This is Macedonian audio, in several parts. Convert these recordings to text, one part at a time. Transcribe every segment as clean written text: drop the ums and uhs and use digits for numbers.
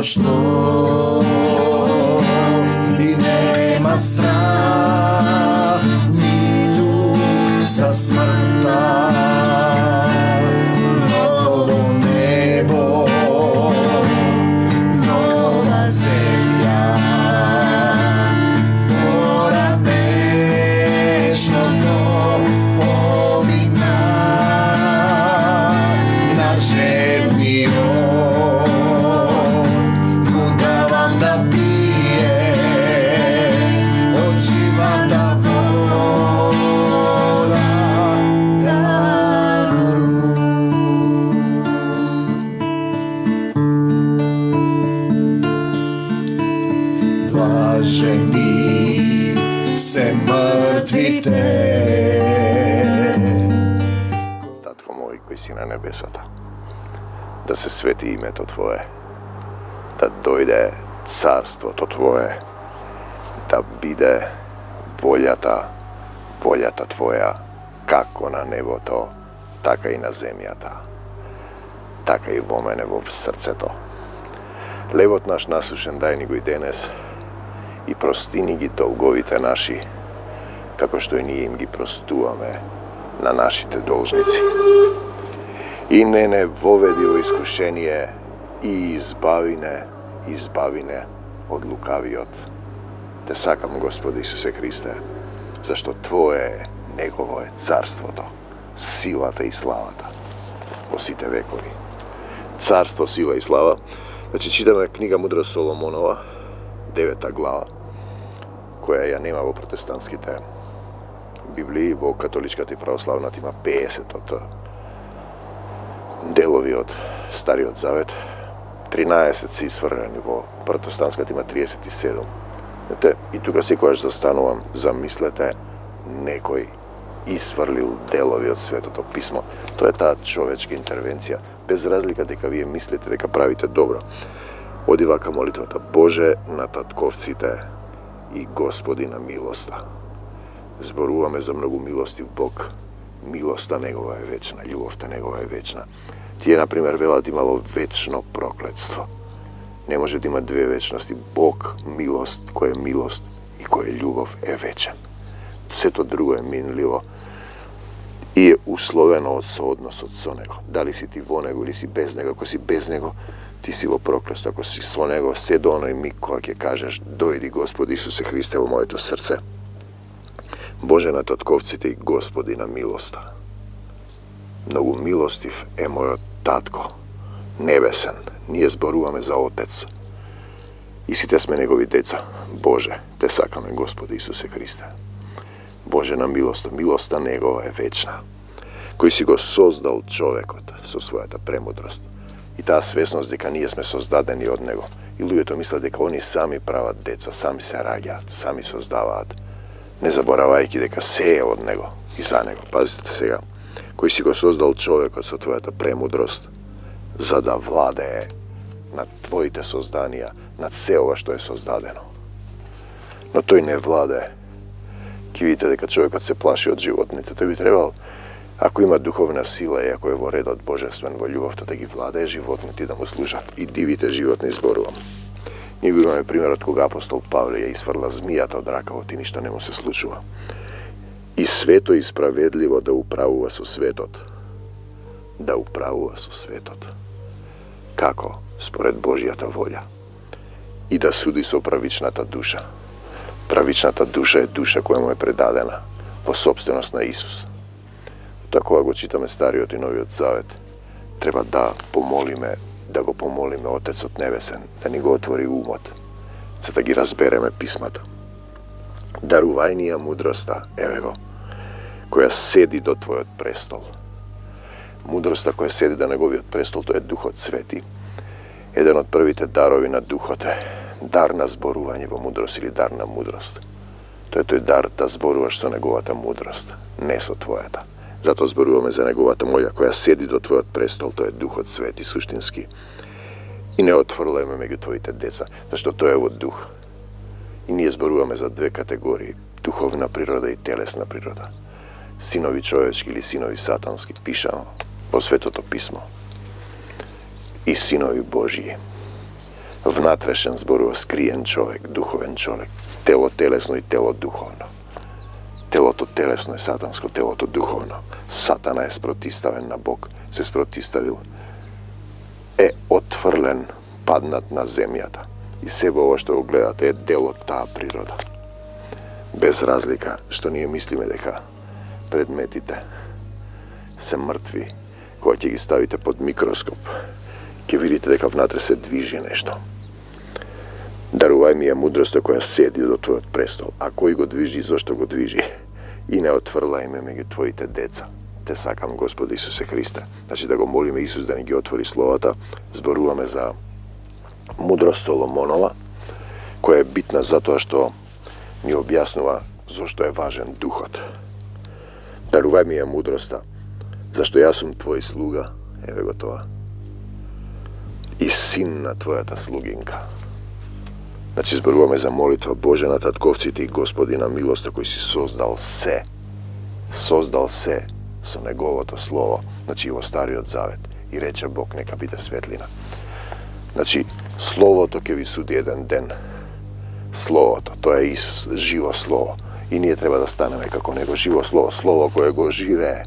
što i nema strah ni tu sa smrta. Novo nebo, nova zemlja, poranešno to pomina na žedni muda vam da pije od života voda daru. Blaženi se mrtvite. Tatko moj koji si na nebesata, da se sveti ime to Tvoje, da dojde carstvo to Tvoje, da bide voljata Tvoja, kako na nebo to, taka i na zemlja ta, taka i vo mene vo srce to. Levot naš nasušen daj ni go i denes, i prostini gi dolgovite naši, kako što i nije im gi prostuame na našite dolžnici. I ne vovedi u iskušenje i izbavine od lukaviot. Te sakam, Gospodi Isuse Hriste, zašto Tvoje je, Negovo je carstvo to, silata i slavata, posite vekovi. Carstvo, sila i slava. Znači, čitamo knjiga Mudrost Solomonova, 9. glava, koja ja nema vo protestantski te Bibliji, vo katolička ti pravoslavna ima 50 od delovi od Stari od Zavet, 13 si svrljeni, vo protestantska ima 37. Znate, i tuga si kojaš zastanuvam, zamislete nekoj isvrlil delovi od Svetoto pismo. To je ta čovečka intervencija. Bez razlika deka vi mislite deka pravite dobro. Odi vaka molitva ta Bože na tatkovcite i Gospodina milosta. Zboruvame za mnogu milosti Bog, milosta Negova je večna, ljubovta Negova je večna. Ti je, na primjer, vela da imalo večno prokletstvo. Ne može da ima dve večnosti. Bog, milost, koja je milost i koja je ljubav, je večan. Sve to drugo je minljivo i je usloveno od soodnos od sonego. Da li si ti vo nego ili si bez nego. Ako si bez nego, ti si vo prokletstvo. Ako si svo nego, sed ono i mi kojak je kažeš, dojdi Gospodi Isuse Hriste u moje to srce. Bože na tatkovcite i Gospodina milosta. Mnogu milostiv je moj tatko, nebesen, nije zboruvame za otec. I si te sme njegovi deca, Bože, te sakame Gospodi Isuse Hriste. Bože na milosta Negova je večna, koji si go sozdal čovekot so svojata premudrost. I ta svjesnost deka nije sme sozdadeni od Nego. I ljudje to misle deka oni sami pravat deca, sami se rađat, sami sozdavat. Ne zaboravajki deka seje od Nego i za Nego. Pazite sega, koji si go sozdal čovekot so tvojata premudrost, za da vlade nad tvojite sozdanija, nad sve ova što je sozdadeno. No to i ne vlade. Ki vidite da kad čovjek se plaši od životnite, to bi trebalo, ako ima duhovna sila i ako je vo red od božanstven vo ljubav, to da gi vladaje životniti da mu služat i divite životni zborom. Njegu imamo primjer od koga apostol Pavle je isvrla zmijata od raka, ti ništa ne mu se slučuva. I sveto i spravedljivo da upravu vas u svetot. Da upravu vas u svetot. Kako? Spored Božjata volja. I da sudi so pravičnata duša. Pravičnata duša je duša koja mu je predadena po sobstvenost na Isus. Tako ako čitame Stari i Novi Zavet, treba da go pomolime Otec od nebesen, da ni go otvori umot, za da gi razbereme pismata. Daruvajnija mudrosta, evo go, koja sedi do tvojot prestol. Mudrosta koja sedi da negovi od prestol, to je Duhot Sveti. Jedan od prvite darovi na duhote, dar na zboruvanje vo mudrost ili dar na mudrost. To je dar da zboruvaš sa negovata mudrost, ne so tvojata. Zato zboruvame za negovata molja koja sedi do tvojot prestol, to je Duhot Sveti suštinski. I ne otvrlujeme među tvojite deca, zašto to je ovo duh. I nije zboruvame za dve kategorije, duhovna priroda i telesna priroda. Sinovi čovječki ili sinovi satanski, pišamo po Svetoto pismo. I sinovi Božji. Внатрешен зборува скриен човек, духовен човек. Тело телесно и тело духовно. Телото телесно е сатанско, телото духовно. Сатана е спротиставен на Бог, се спротиставил. Е отфрлен, паднат на земјата. И себе ова што го гледате е дел од таа природа. Без разлика што ние мислиме дека предметите се мртви, кога ќе ги ставите под микроскоп, ќе видите дека внатре се движи нешто. Дарувај ми ја мудроста која седи до твојот престол, а кој го движи и зошто го движи, и не отфрлај ме меѓу твоите деца. Те сакам, Господи Исусе Христе. Значи да го молиме Исус да ни ги отвори словата, зборуваме за мудрост Соломонова, која е битна затоа што ни објаснува зошто е важен духот. Дарувај ми ја мудроста, зашто јас сум твој слуга, еве го тоа, и син на твојата слугинка. Значи зборуваме за молитва Боже на татковците и Господи на милоста кој си создал се со неговото слово, значи и во Стариот Завет, и рече Бог нека биде светлина. Значи словото ќе ви суди еден ден. Словото, тоа е Исус, живо слово. И ние треба да станеме како него, живо слово, слово кое го живее,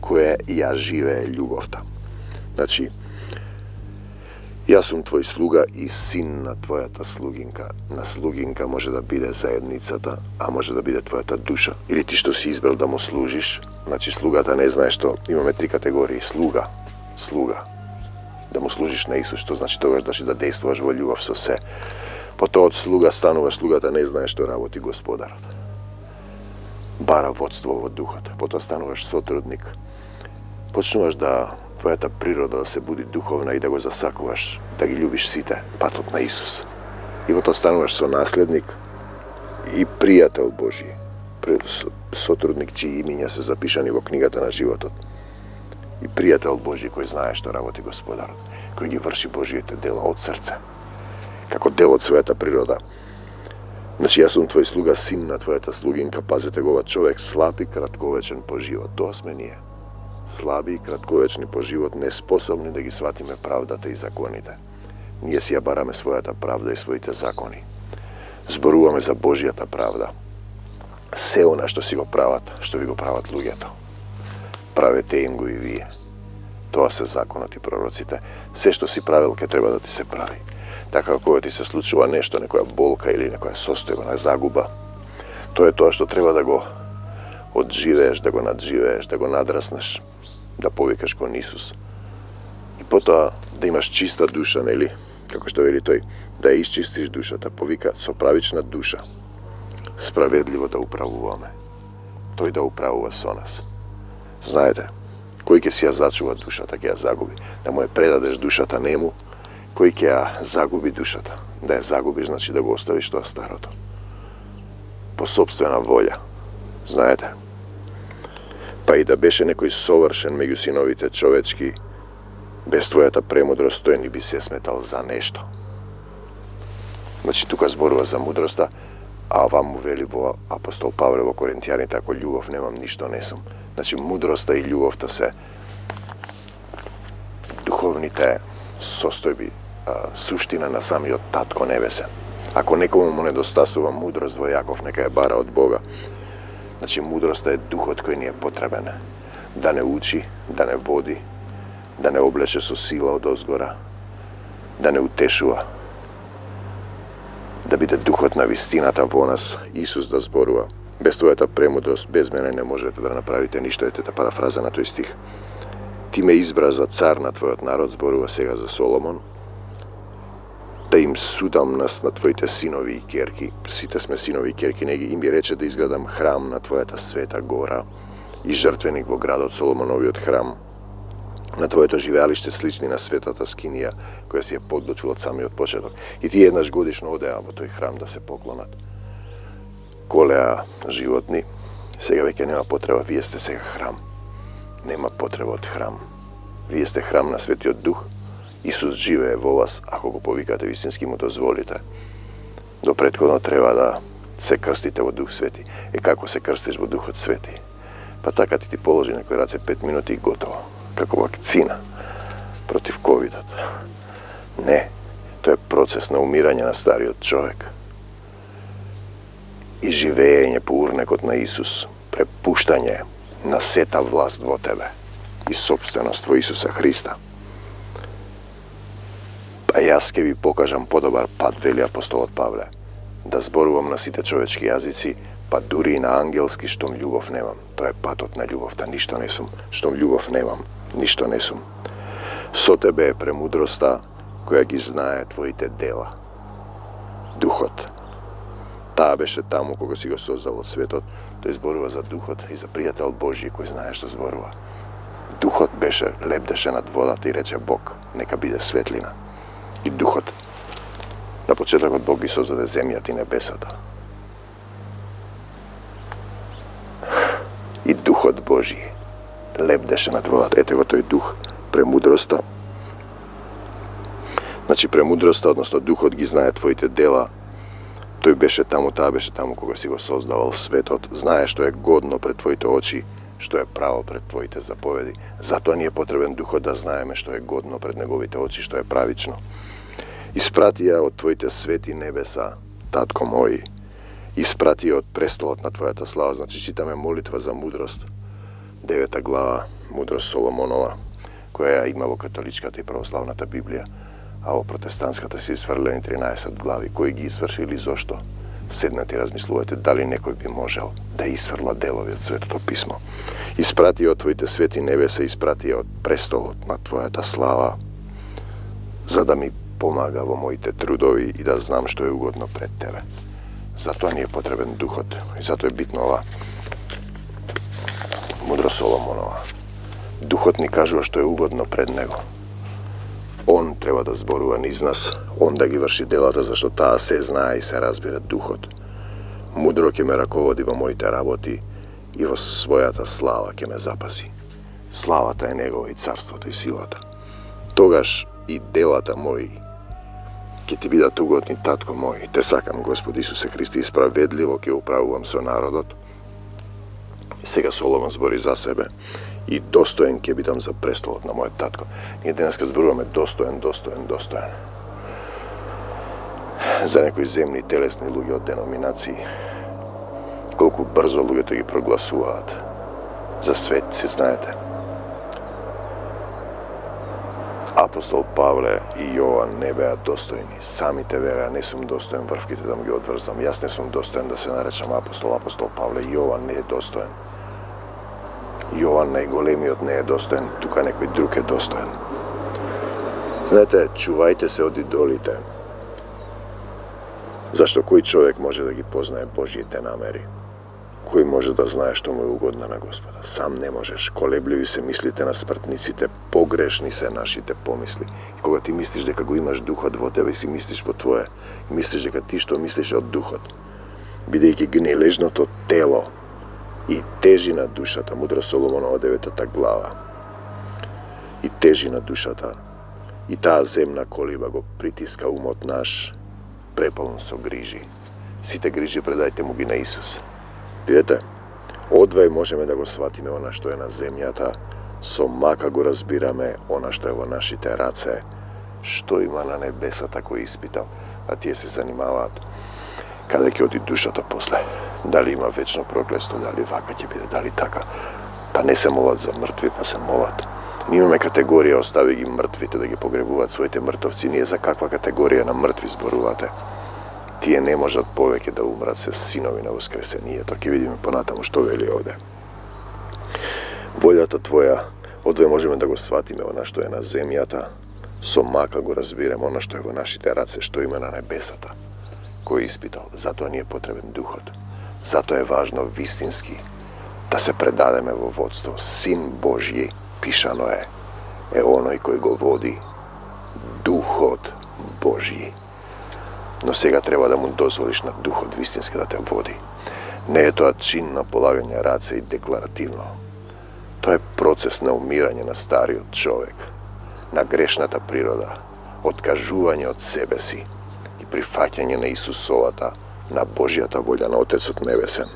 кое ја живее љубовта. Значи, јас сум твој слуга и син на твојата слугинка. На слугинка може да биде заедницата, а може да биде твојата душа. Или ти што си избрал да му служиш. Значи, слугата не знае што, имаме три категории. Слуга. Да му служиш на Исус, што значи тогаш да действуваш во љубов со се. Потоа од слуга стануваш, слугата не знае што работи Господарот. Бара водство во духот. Потоа стануваш сотрудник. Почнуваш да твојата природа да се буди духовна и да го засакуваш, да ги љубиш сите, патот на Исус. И потоа стануваш сонаследник и пријател Божи, сотрудник чии имиња се запишани во книгата на животот. И пријател Божи кој знае што работи Господарот, кој ги врши Божиите дела од срце, како дел од својата природа. Значи, јас сум твој слуга, син на твојата слугинка, пазете го ова човек слаб и кратковечен по живот. Тоа сме ние. Слаби и кратковечни по живот, неспособни да ги сватиме правдата и законите. Ние си ја бараме својата правда и своите закони. Зборуваме за Божијата правда. Се она што си го прават, што ви го прават луѓето. Правете им го и вие. Тоа се законот и пророците. Се што си правил ке треба да ти се прави. Така кога ти се случува нешто, некоја болка или некоја состојба, загуба, тоа е тоа што треба да го одживееш, да го надживееш, да го надраснеш, да повикаш кон Исус. И потоа да имаш чиста душа, нели? Како што вели тој, да ја исчистиш душата, повика со правична душа. Справедливо да управуваме. Тој да управува со нас. Знаете, кој ќе си ја зачува душата, ќе ја загуби. Да му ја предадеш душата нему, кој ќе ја загуби душата. Да ја загубиш, значи да го оставиш тоа старото. По собствена волја. Знаете, па и да беше некој совршен меѓу синовите човечки, без твојата премудрост тој ни би се сметал за нешто. Значи тука зборува за мудроста, а ова му вели во апостол Павле во Коринтијаните, ако љубов немам, ништо не сум. Значи мудроста и љубовта се духовните состојби, суштина на самиот Татко Небесен. Ако некому му недостасува мудрост во Јаков, нека ја бара од Бога. Значи, мудроста е духот кој ни е потребен. Да не учи, да не води, да не облече со сила од озгора, да не утешува, да биде духот на вистината во нас, Исус да зборува. Без твојата премудрост, без мене не можете да направите ништо, ете парафраза на тој стих. Ти ме избра за цар на твојот народ, зборува сега за Соломон, да им судам нас на твоите синови и керки. Сите сме синови и керки, и ми рече да изградам храм на твојата света гора и жртвеник во градот Соломоновиот храм, на твоето живеалиште слични на светата скинија, која си е подготвил од самиот почеток. И ти еднаш годишно одеа во тој храм да се поклонат. Колеа животни, сега веќе нема потреба, вие сте сега храм. Нема потреба од храм. Вие сте храм на Светиот Дух. Исус живее во вас, ако го повикате вистински му дозволите. До претходно треба да се крстите во Дух Свети. Како се крстиш во Духот Свети? Па така ти положи некој раце 5 минути и готово. Како вакцина против ковидот. Не, To je proces naumiranja na stariji od čovjek. I živejenje purne kot na Isus, prepuštanje na seta vlast vo tebe i sobstvenost vo Isusa Hrista. Pa jaz kebi pokažem podobar pad, veli apostolot Pavle, da zborujem na site čovečki jazici, pa duri i na angelski štom ljubov nemam. To je patot na ljubov, ta ništo ne sum. Štom ljubov nemam, ništo ne sum. So tebe je premudrosta koja gi znaje tvojite dela. Duhot. Ta beše tamo koga si ga sozdal od svetot, to je zborova za duhot i za prijatelj Božji koji znaje što zborova. Duhot beše lebdeše nad vodat i reče Bog, neka bide svetlina. I duhot. Na početak od Bog gi sozade zemljat i nebesata. I duhot Božji lebdeše nad vodat. Eto to je duh premudrosta. Znači premudrosta, odnosno duhot gi znaje tvojite dela. To je beše tamo koga si go sozdavao svetot. Znaje što je godno pred tvojite oči, što je pravo pred tvojite zapovedi. Zato nije potreben duhot da znajeme što je godno pred njegovite oči, što je pravično. Ispratija od tvojite sveti nebesa, tatko moji. Ispratija od prestolot na tvojata slava. Znači čitame molitva za mudrost. 9. glava, mudrost Solomonova, koja je imalo katoličkata i pravoslavnata Biblija, a o protestantskata si izvrljeni 13 glavi, koji gi izvršili zašto? Sednete i razmislujete da li nekoj bi možel da isvrla delovi od Svetoto pismo. Isprati od tvojite sveti nebesa, isprati od prestolot na tvojata slava, za da mi pomagavo mojite trudovi i da znam što je ugodno pred tebe. Zato nije potreben duhot i zato je bitno ova mudrost Solomonova. Duhot ni kažu što je ugodno pred nego. On treba da zboruva niz nas, on da gi vrši delata, zašto ta se zna i se razbira duhot. Mudro ke me rakovodi vo mojite raboti i vo svojata slava ke me zapasi. Slavata je njegova i carството i silata. Togaš i delata moji, ke ti bidat ugodni, tatko moj, te sakam, Gospod Isuse Hristi, spravedljivo ke upravujem so narodot. Сега Соломон збори за себе и достоен ке бидам за престолот на мојот татко. Ние денеска зборуваме достоен. За некои земни телесни луѓе од деноминации, колку брзо луѓето ги прогласуваат за светци, знаете. Апостол Павле и Јован не беа достојни. Самите вереа, не сум достоен врвките да му ги одврзам. Јас не сум достоен да се наречам апостол. Апостол Павле, Јован не е достоен. Јован најголемиот не е достоен, тука некој друг е достоен. Знаете, чувајте се од идолите. Зашто кој човек може да ги познае Божјите намери? Кој може да знае што му е угодно на Господа? Сам не можеш. Колебливи се мислите на смртниците, погрешни се нашите помисли. И кога ти мислиш дека го имаш духот во тебе и си мислиш по твое, и мислиш дека ти што мислиш од духот, бидејќи гнилежното тело и тежи на душата, мудро Соломонова 9 глава, и тежи на душата, и таа земна колиба го притиска умот наш, преполн со грижи. Сите грижи предајте му ги на Исус. Видете, одвај можеме да го сватиме она што е на земјата, со мака го разбираме она што е во нашите раце, што има на небесата кој испитал, а тие се занимаваат каде ќе оди душата после, дали има вечно проклество, дали вака ќе биде, дали така, па не се молат за мртви, па се молат. Ние имаме категорија, остави ги мртвите да ги погребуваат своите мртовци, ние за каква категорија на мртви зборувате? Тие не можат повеќе да умрат, се синови на воскресението. Ќе видиме понатаму што вели овде. Волјата твоја, одве можеме да го сватиме она што е на земјата, со мака го разбираме она што е во нашите раце, што има на небесата. Кој испитал, затоа ни е потребен духот. Затоа е важно вистински да се предадеме во водство. Син Божји, пишано е оној кој го води Духот Божји. Но сега треба да му дозволиш на Духот вистински да те води. Не е тоа чин на полагање раце и декларативно. Тоа е процес на умирање на стариот човек, на грешната природа, откажување од себе си и прифаќање на Исусовата, на Божјата волја на Отецот Небесен.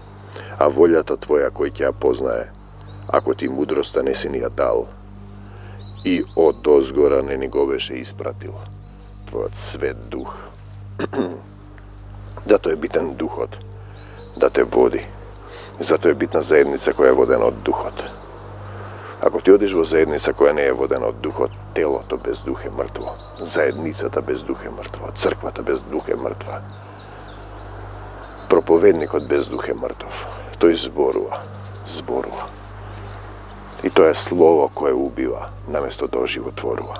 А волјата твоја кој ќе ја познае, ако ти мудроста не си ни ја дал и од озгора не ни го беше испратил, tvojot svet duh. Zato je bitan duhot da te vodi. Zato je bitna zajednica koja je vodena od duhot. Ako ti odiš vo zajednica koja ne je vodena od duhot, telo to bez duh je mrtvo. Zajednicата bez duh je mrtvo. Crkvata bez duh je mrtva. Propovednikot bez duh je mrtov. To je zborува. I to je slovo koje ubiva, namjesto da oživotvorува.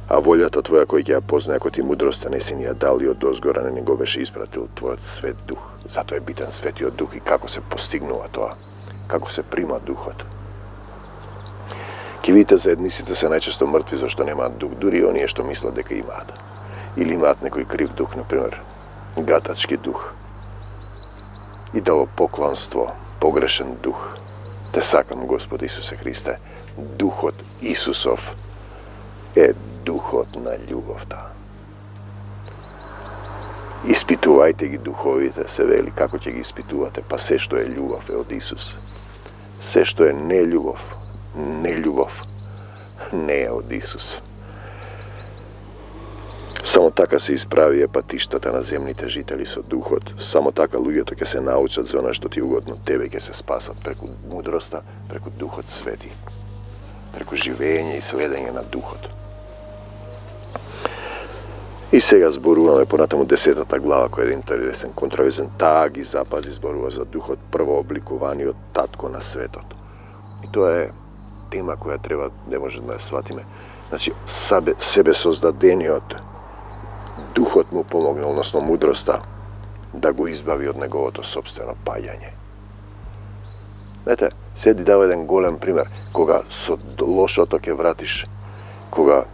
A voljata tvoja koji ja poznaje, ako ti mudrosta ne si ni ja dali od ozgora, nego беше ispratil tvojot svet duh. Zato je bitan svetio duh i kako se postignuva тоа, kako se prima duhot. Ки видите, заедниците се најчесто мртви зашто немаат дух, дури оние што мислат дека имаат. Или имаат некој крив дух, например, гатачки дух. Идолопоклонство, погрешен дух. Те сакам, Господи Исусе Христе, духот Исусов е духот на љубовта. Испитувајте ги духовите, се вели, како ќе ги испитувате, па се што е љубов е од Исус. Се што е нељубов не е од Исус. Само така се исправи епатиштата на земните жители со духот, само така луѓето ќе се научат за она што ти угодно, тебе ќе се спасат преку мудроста, преку Духот Свети, преку живење и следење на Духот. И сега зборуваме понатаму 10-та глава, која е интересен, контроверзен, таа ги запази, зборува за Духот, првообликуваниот татко на светот. И тоа е тема која треба, не може да ја сватиме. Значи, себе создадениот Духот му помогнал, односно мудроста, да го избави од неговото собствено паѓање. Знаете, седи дава еден голем пример, кога со лошото ќе вратиш, кога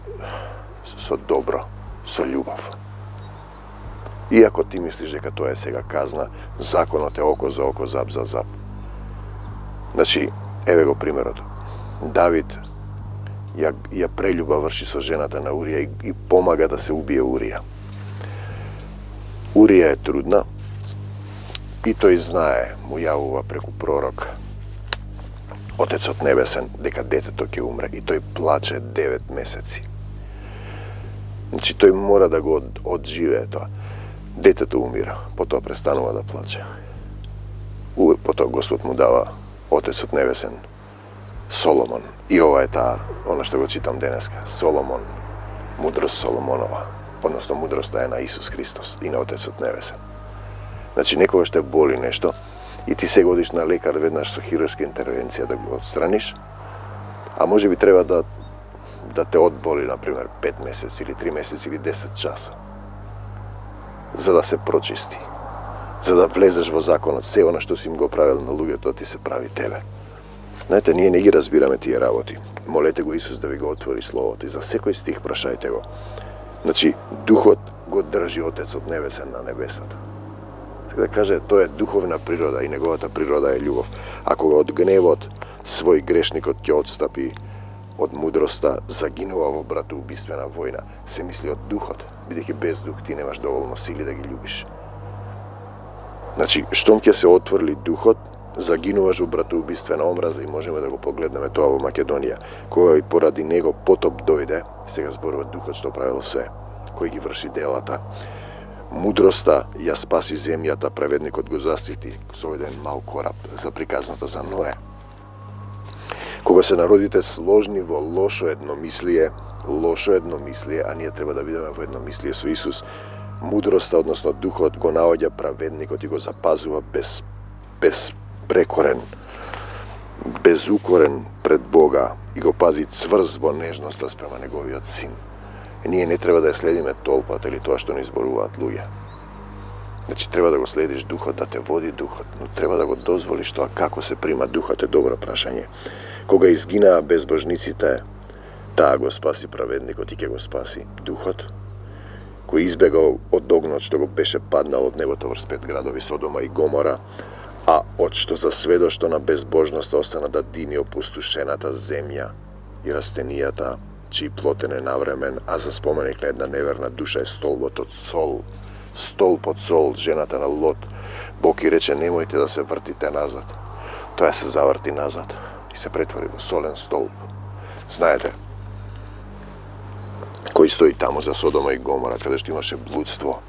со добро, со љубов. Иако ти мислиш дека тоа е сега казна, законот е око за око, зап за зап. Значи, еве го примерот. Давид ја прелюба врши со жената на Урија и помага да се убие Урија. Урија е трудна и тој знае, му јавува преку пророк Отецот Небесен дека детето ќе умре и тој плаче 9 месеци. Значи тој мора да го одживее тоа. Детето умира, потоа престанува да плаче. Потоа Господ му дава Отецот Небесен Соломон. И ова е таа, она што го читам денеска. Соломон, мудрост Соломонова. Односно, мудроста е на Исус Христос и на Отецот Небесен. Значи, некогаш те боли нешто и ти се годиш на лекар веднаш со хируршка интервенција да го отстраниш, а може би треба да те одболи, например, 5 месеци или 3 месеци или 10 часа, за да се прочисти, за да влезеш во законот. Се она што си им го правил на луѓето, ти се прави тебе. Знаете, ние не ги разбираме тие работи. Молете го Исус да ви го отвори Словото и за секој стих прашајте го. Значи, Духот го држи Отецот Небесен на небесата. Така да каже, тоа е духовна природа и неговата природа е љубов. А кога од гневот свој грешникот ќе отстапи од мудроста, загинува во братоубиствена војна, се мисли од Духот, бидејќи без Дух ти немаш доволно сили да ги љубиш. Значи, штом ќе се отворли Духот, загинуваш во братоубиствена омраза и можеме да го погледнеме тоа во Македонија, која и поради него потоп дојде, сега зборува Духот што правил се, кој ги врши делата. Мудроста ја спаси земјата, праведникот го застити со еден мал кораб за приказната за Ное. Кога се народите сложни во лошо едномислие, а ние треба да бидеме во едномислие со Исус, мудроста, односно Духот, го наоѓа праведникот и го запазува безпрекорен, безукорен пред Бога и го пази цврз во нежноста спрема неговиот син. Ние не треба да ја следиме толпата или тоа што ни зборуваат луѓе. Значи, треба да го следиш Духот, да те води Духот, но треба да го дозволиш тоа. Како се прима Духот е добро прашање. Кога изгинаа безбожниците, таа го спаси праведникот и ќе го спаси Духот, кој избегал од огнот што го беше паднал од небото врз 5 градови Содома и Гомора, а од што за сведоштво на безбожноста остана да дими опустошената земја и растенијата, чиј плотен е навремен, а за споменик на една неверна душа е столбот од сол. Столб од сол, жената на Лот. Бог и рече, немојте да се вртите назад. Тоа се заврти назад и се претвори во солен столб. Знаете, кој koji stoji tamo za Sodoma i Gomora, kada što imaše bludstvo.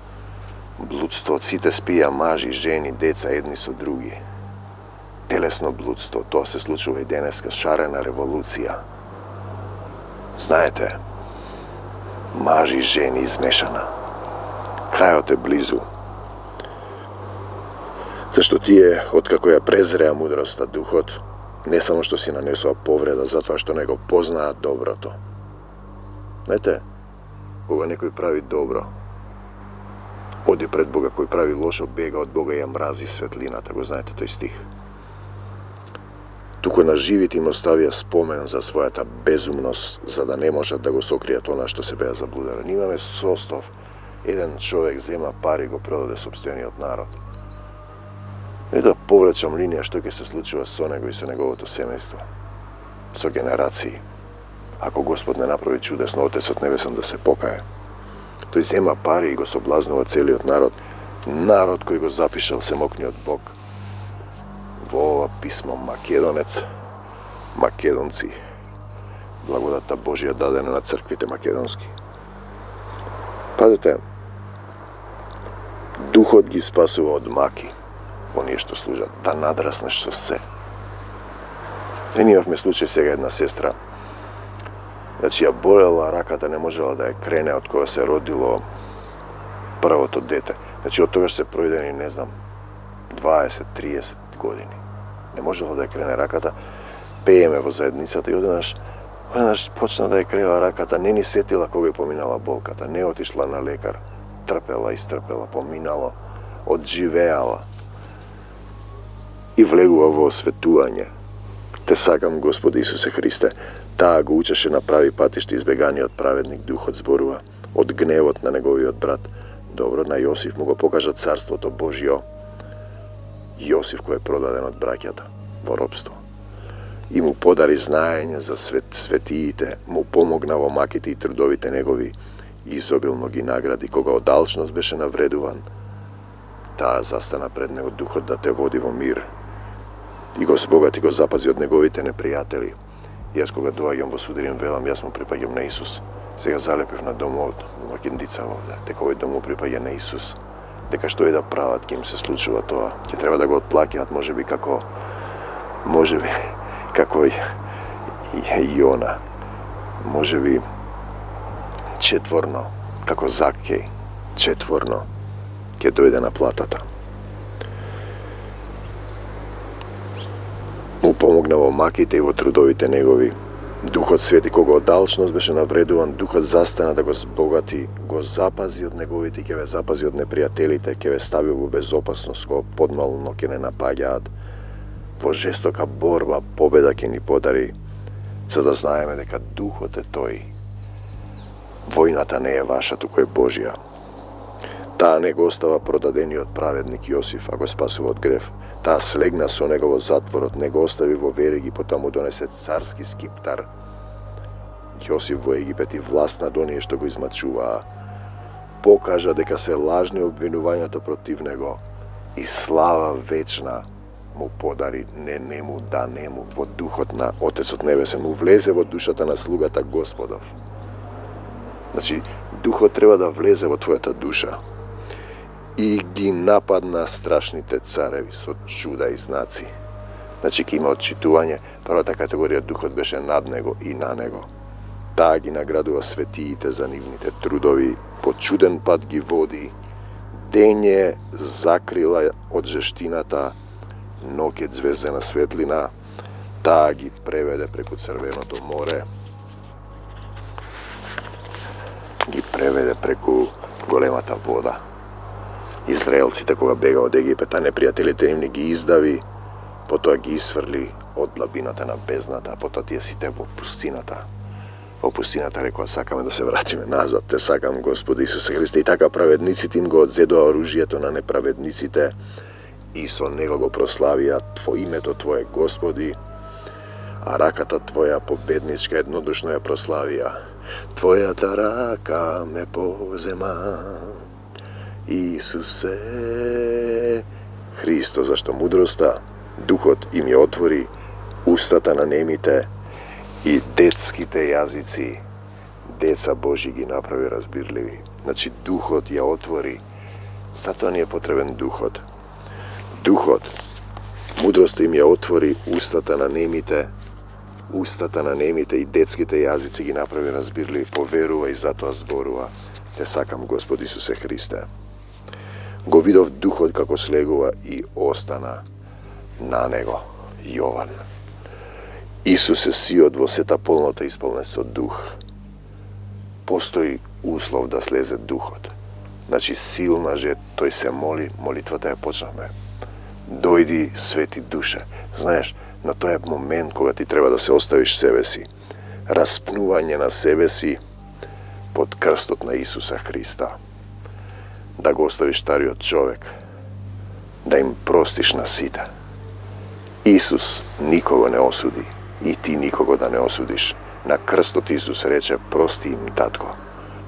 Bludstvo, site spija, maži, ženi, deca, jedni su drugi. Telesno bludstvo, to se slučuje i deneska šarena revolucija. Znajte, maži, ženi, izmešana. Kraj te blizu. Zašto ti je, otkako ja prezreja mudrosta duhot, ne samo što si nanesao povreda, zato što nego pozna dobro to. Znajte, koga nekoj pravi dobro, odi pred Boga koji pravi lošo, bega od Boga i mrazi svetlina, tako znajte, to je stih. Tuko na živit im ostavija spomen za svoja ta bezumnost, za da ne može da go sokrija to na što se beja zabludara. Nima me sostov, jedan čovjek zema pari go prodade substeni od narod. I da povraćam linija što ke se slučilo s onego i sa njegovото semejstvo, so generaciji. Ako Gospod ne napravi čudesno, Otec od nebesan da se pokaje. To je zema pari i go soblaznuo celi od narod koji go zapišal se mokni od Bog. Vo pismo Makedonec, Makedonci, blagodata Božja dadena na crkvite makedonski. Pazite, duhot gi spasува od maki, оние што служат, да надраснеш со се. Ние имавме случај сега една сестра, значи ја болела раката, не можела да ја крене од кога се родило првото дете. Значи од тогаш се пројдени, не знам, 20-30 години. Не можела да ја крене раката, пееме во заедницата и одеднаш почна да ја крева раката, не ни сетила кога ја поминала болката, не отишла на лекар, трпела, истрпела, поминало, одживеала и влегува во осветување. Те сакам, Господи Исусе Христе, таа го учеше на прави патишти, избеганиот праведник духот зборува, од гневот на неговиот брат. Добро, на Јосиф му го покажа царството Божјо. Јосиф кој е продаден од браќата во робство. И му подари знаење за светиите, му помогна во маките и трудовите негови, и изобилно ги награди. Кога од алчност беше навредуван, таа застана пред него, духот да те води во мир. И го збогати, го запази од неговите непријатели. Јас кога доаѓам во Судрин, велам, јас му припаѓам на Исус. Сега залепив на домот, макиндица овде, дека овој дом му припаѓа на Исус. Дека што и да прават, ќе им се случува тоа. Ќе треба да го отплаќаат, можеби како Јона. Можеби четворно, како Закеј, четворно ќе дојде на платата. Му помогна во маките и во трудовите негови. Духот Свети кога од алчност беше навредуван, Духот застана да го збогати, го запази од неговите, ќе ве запази од непријателите, ќе ве стави во безопасност, го подмално ќе не напаѓаат. Во жестока борба, победа ќе ни подари, за да знаеме дека Духот е тој. Војната не е ваша, туку е Божја. Таа не го остава продадениот праведник Јосиф, а го спасува од грев. Таа слегна со него во затворот, не го остави во вериги, потоа му донесе царски скиптар. Јосиф во Египет и власт над оние што го измачуваа. Покажа дека се лажни обвинувањата против него и слава вечна му подари, не нему, да нему, во духот на Отецот Небесен, му влезе во душата на слугата Господов. Значи, духот треба да влезе во твојата душа. И ги нападна страшните цареви со чуда и знаци. Значи, ке има отчитување, првата категорија духот беше над него и на него. Таа ги наградува светиите за нивните трудови, по чуден пат ги води, дење закрила од жештината, ноќ звездена светлина, таа ги преведе преку Црвеното море, ги преведе преку големата вода. Израелците кога бега од Египет, а непријателите им ги издави, потоа ги изфрли од длабината на бездната, а потоа тие сите во пустината. Во пустината рекоа, сакаме да се вратиме назад, те сакам, Господи Исусе Христе. И така праведниците им го одзедоа оружјето на неправедниците и со него го прославија во името Твое, Господи, а раката Твоја победничка еднодушно ја прославија. Твојата рака ме позема, Исусе Христо, зашто мудроста, духот им ја отвори устата на немите и детските јазици deca Božji gi napravi razbirljivi. Znači, duhot je otvori. Zato nije potreban duhot. Duhot, mudrost im je otvori, устата наnemite и детските јазици ги направи разбирливи. Поверува и затоа зборува. Те сакам, Господ Исусе Христе. Го видов духот како слегува и остана на него. Јован. Исус е сиот во сета полнота исполнет со дух. Постои услов да слезе духот. Значи силна же, тој се моли, молитвата ја почнаме. Дојди, свети душе. Знаеш, на тој момент кога ти треба да се оставиш себе си. Распнување на себе си под крстот на Исуса Христа. Да го оставиш стариот човек. Да им простиш на сите. Исус никого не осуди. И ти никого да не осудиш. На крстот Исус рече, прости им, татко.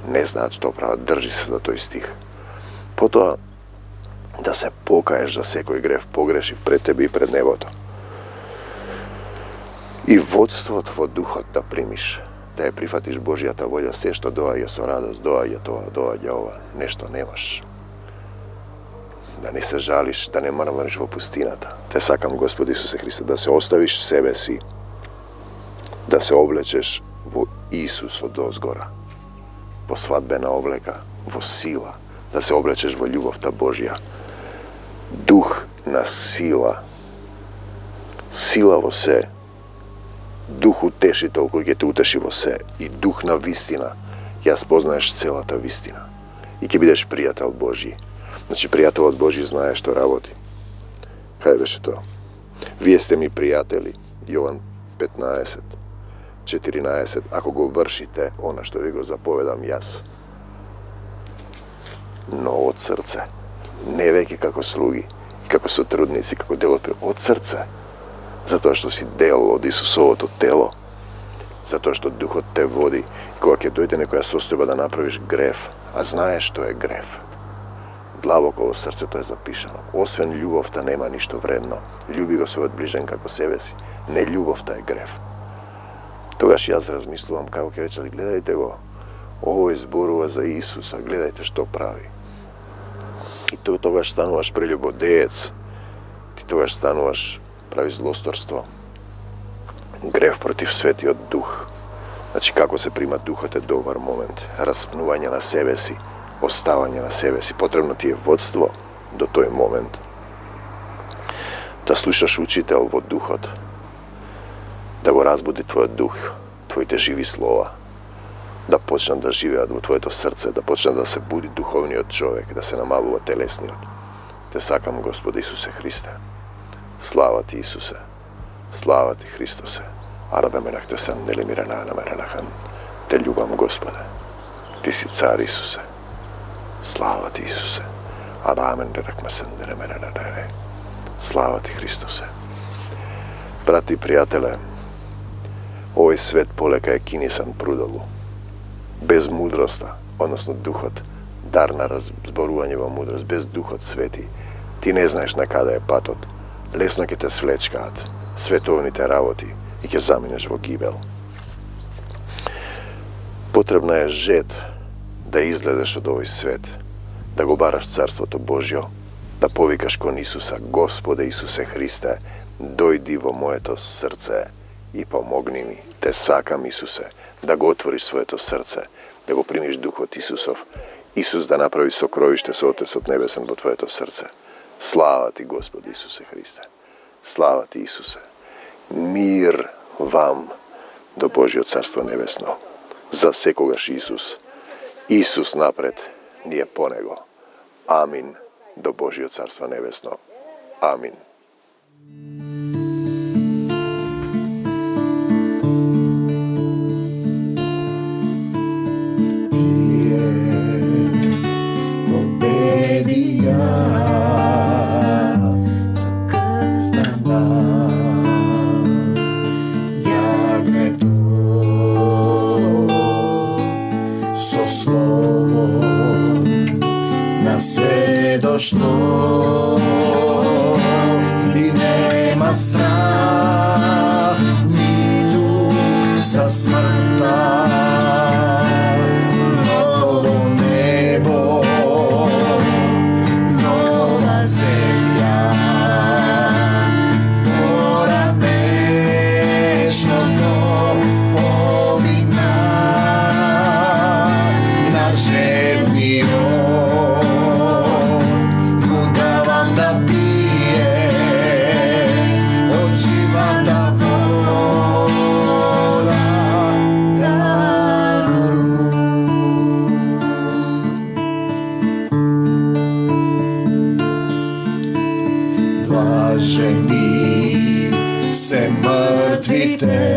Не знаат што прават, држи се за тој стих. Потоа, да се покаеш за секој грев погрешив пред тебе и пред небото. И водството во духот да примиш, да ја прифатиш Божјата волја, се што доаѓа со радост, доаѓа тоа, доаѓа ова, нешто немаш. Да не се жалиш, да не мрмриш во пустината. Те сакам, Господ Исусе Христе, да се оставиш себе си, да се облечеш во Исус од озгора, во свадбена облека, во сила, да се облечеш во љубовта Божја. Дух на сила, сила во се, дух утешител кој ќе те утеши во се и дух на вистина, ја спознаеш целата вистина и ќе бидеш пријател Божји. Значи, пријателот Божји знае што работи. Кај беше тоа? Вие сте ми пријатели, Јован 15:14, ако го вршите она што ви го заповедам јас. Но од срце, не веќе како слуги, како сотрудници, како дел од срце. Затоа што си дел од Исусовото тело, затоа што Духот те води. И кога ќе дојде некоја состојба да направиш греф, а знаеш што е греф, длабоко во срцето е запишано. Освен љубовта нема ништо вредно. Љуби го својот ближен како себе си. Не љубовта е греф. Тогаш јас размислувам како ќе рече, гледајте го, овој зборува за Исуса, гледајте што прави. И тогаш стануваш прелюбодеец, ти тогаш стануваш прави злосторство, грев против Светиот Дух. Значи, како се прима Духот е добар момент. Распнување на себе си, оставање на себе си. Потребно ти е водство до тој момент. Да слушаш учител во Духот, да го разбуди твојот дух, твоите живи слова, да почнат да живеат во твоето срце, да почнат да се буди духовниот човек, да се намалува телесниот. Те сакам, Господи Исусе Христе. Слава ти, Исусе. Слава ти, Христосе. Ардаменах те сам делимирана намеренахан. Те љубам, Господе. Ти си цар, Исусе. Слава ти, Исусе. Адамен деракме сам делимирана. Слава ти, Христосе. Брати и пријателе, овој свет полека е кинисан прудолу. Без мудроста, односно Духот, дар на разборување во мудрост, без Духот свети, ти не знаеш на каде е патот. Лесно ќе те свлечкаат световните работи и ќе заминеш во гибел. Потребна е жет да излезеш од овој свет, да го бараш Царството Божјо, да повикаш кон Исуса, Господе Исусе Христе, дојди во моето срце и помогни ми. Те сакам, Исусе, да го отвориш своето срце, да го примиш Духот Исусов, Исус да направи сокровиште со Отецот Небесен во твоето срце. Слава ти, Господи Исусе Христе. Слава ти, Исусе. Мир вам до Божјо Царство Небесно. За секогаш Исус. Исус напред, ние по Него. Амин. До Божјо Царство Небесно. Амин. Дошло и нема страх ниту за смртта. blaženi se mrtvi te